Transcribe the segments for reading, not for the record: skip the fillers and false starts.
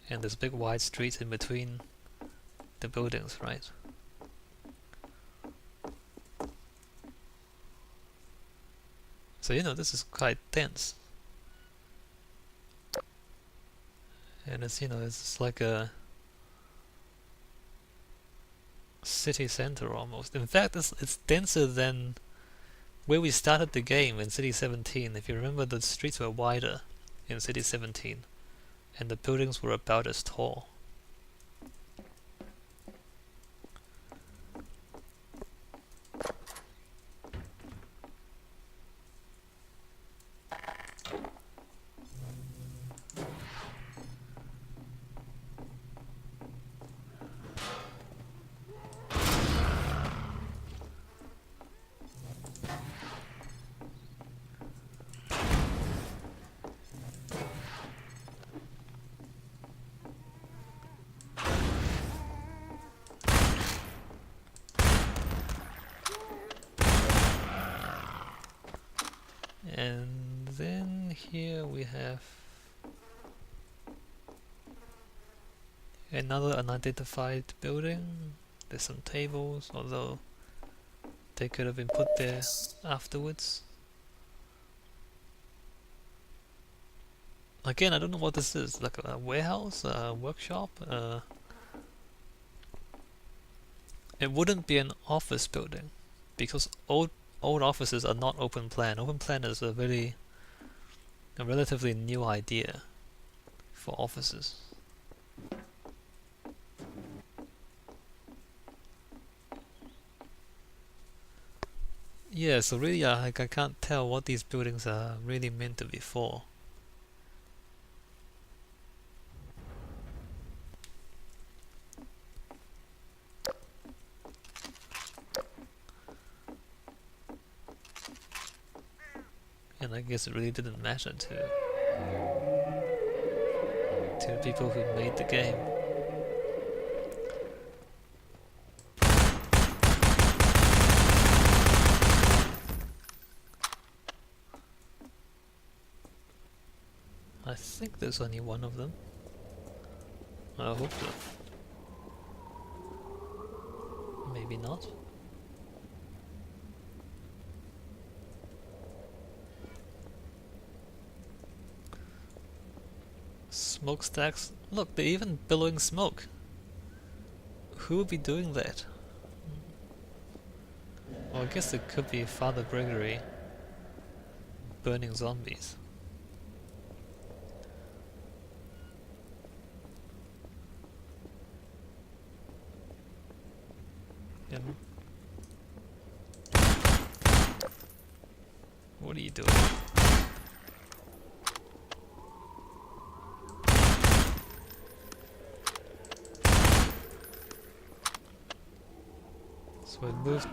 and there's big wide streets in between the buildings, right? So you know, this is quite dense, and it's, you know, it's like a city center almost. In fact, it's denser than where we started the game in City 17. If you remember, the streets were wider in City 17, and the buildings were about as tall. And then here we have another unidentified building. There's some tables, although they could have been put there afterwards. Again, I don't know what this is, like a warehouse, a workshop? It wouldn't be an office building, because old offices are not open plan. Open plan is a relatively new idea for offices. Yeah, so really, like, I can't tell what these buildings are really meant to be for. And I guess it really didn't matter to the people who made the game. I think there's only one of them. I hope so. Maybe not. Smokestacks. Look, they're even billowing smoke. Who would be doing that? Well, I guess it could be Father Gregory burning zombies. What are you doing? So we moved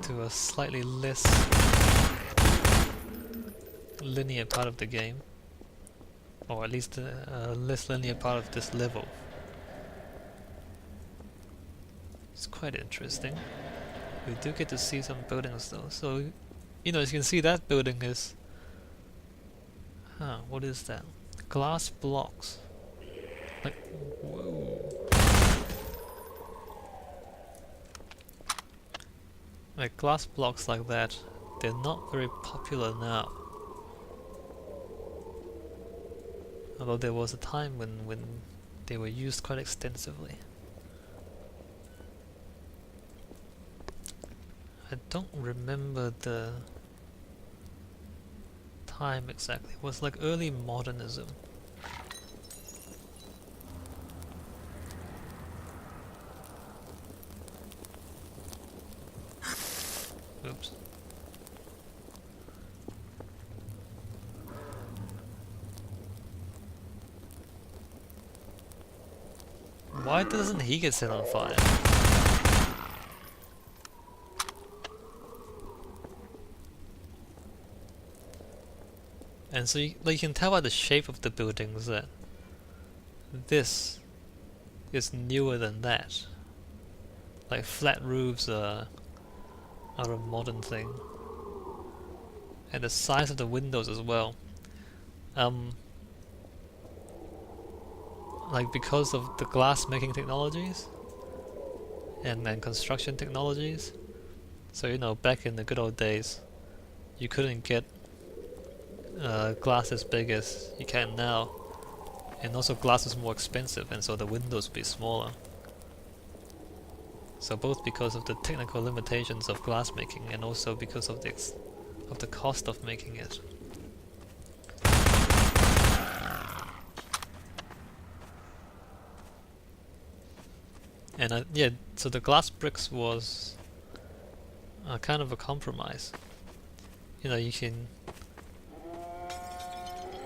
to a slightly less linear part of the game, or at least a less linear part of this level. It's quite interesting. We do get to see some buildings though, so you know, as you can see, that building is... what is that? Glass blocks. Like, whoa. Like, glass blocks like that, they're not very popular now. Although there was a time when they were used quite extensively. I don't remember the time exactly. It was like early modernism. Oops. Why doesn't he get set on fire? And so you can tell by the shape of the buildings that this is newer than that. Like, flat roofs are a modern thing. And the size of the windows as well. like because of the glass making technologies and construction technologies. So you know, back in the good old days, you couldn't get glass as big as you can now, and also glass was more expensive, and so the windows would be smaller. So both because of the technical limitations of glass making, and also because of the cost of making it. And yeah, so the glass bricks was kind of a compromise. You know, you can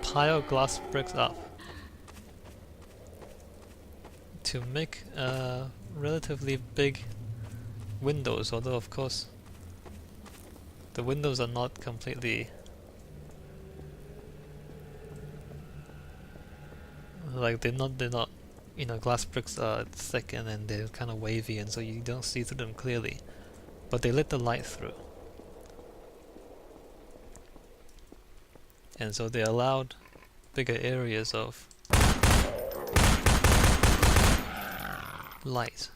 pile glass bricks up to make relatively big windows, although of course the windows are not completely like they're not you know, glass bricks are thick and then they're kind of wavy, and so you don't see through them clearly, but they let the light through, and so they allowed bigger areas of light,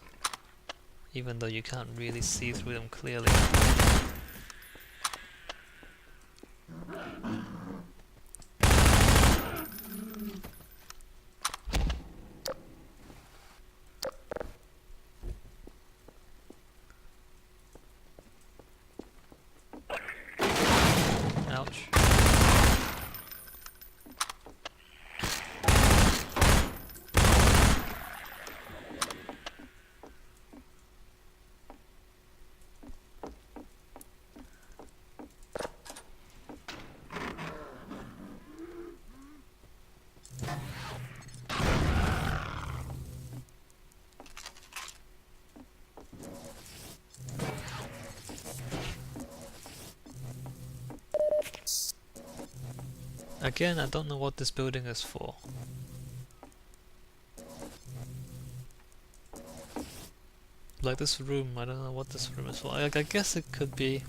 even though you can't really see through them clearly. Ouch. Again, I don't know what this building is for. Like this room, I don't know what this room is for. Like, I guess it could be,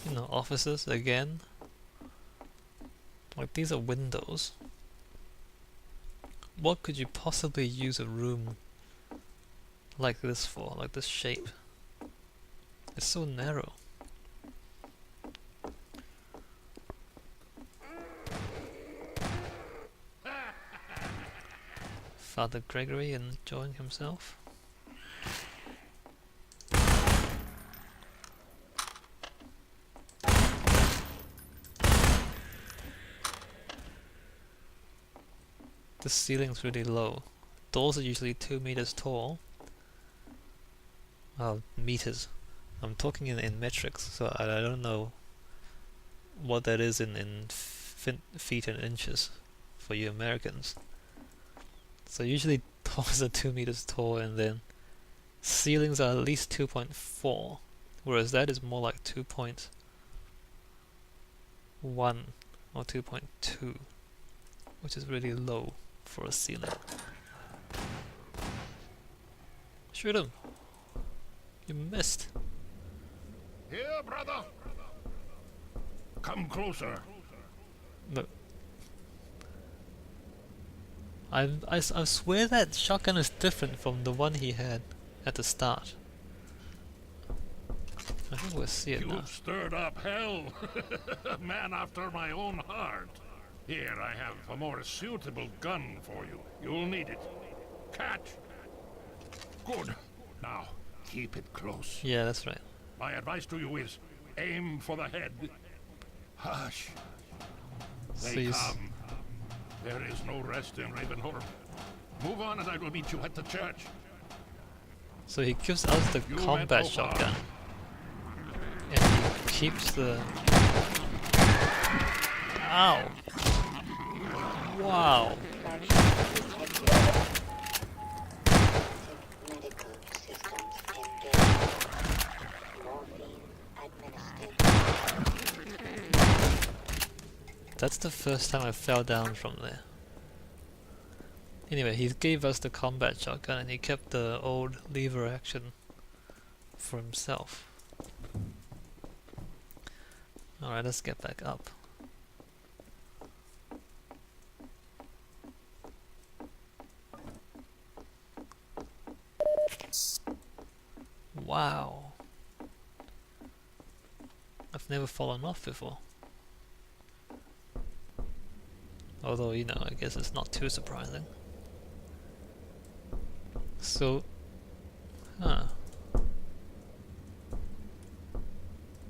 you know, offices again. Like, these are windows. What could you possibly use a room like this for? Like this shape? It's so narrow. Father Gregory enjoying himself. The ceiling's really low. Doors are usually 2 meters tall. Well, meters. I'm talking in metrics, so I don't know what that is in feet and inches for you Americans. So usually doors are 2 meters tall, and then ceilings are at least 2.4, whereas that is more like 2.1 or 2.2, which is really low for a ceiling. Shoot him! You missed! Here, brother! Come closer. Look. I swear that shotgun is different from the one he had at the start. I think we'll see it now. You've stirred up hell. A man after my own heart. Here, I have a more suitable gun for you. You'll need it. Catch! Good. Now, keep it close. Yeah, that's right. My advice to you is, aim for the head. Hush. They come. There is no rest in Ravenholm. Move on and I will meet you at the church. So he gives us the combat shotgun. And he keeps the... Ow! Wow! That's the first time I fell down from there. Anyway, he gave us the combat shotgun and he kept the old lever action for himself. Alright, let's get back up. Wow. I've never fallen off before. Although, you know, I guess it's not too surprising. So, huh.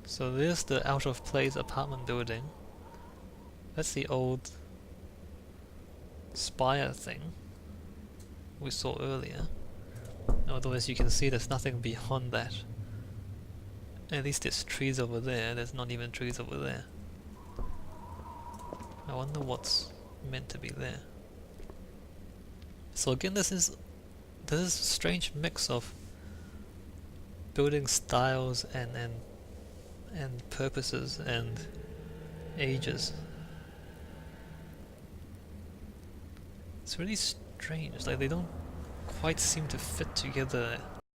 So there's the out of place apartment building. That's the old spire thing we saw earlier. Although as you can see there's nothing beyond that. At least there's trees over there, there's not even trees over there. I wonder what's meant to be there. So again this is a strange mix of building styles and purposes and ages. It's really strange, like they don't quite seem to fit together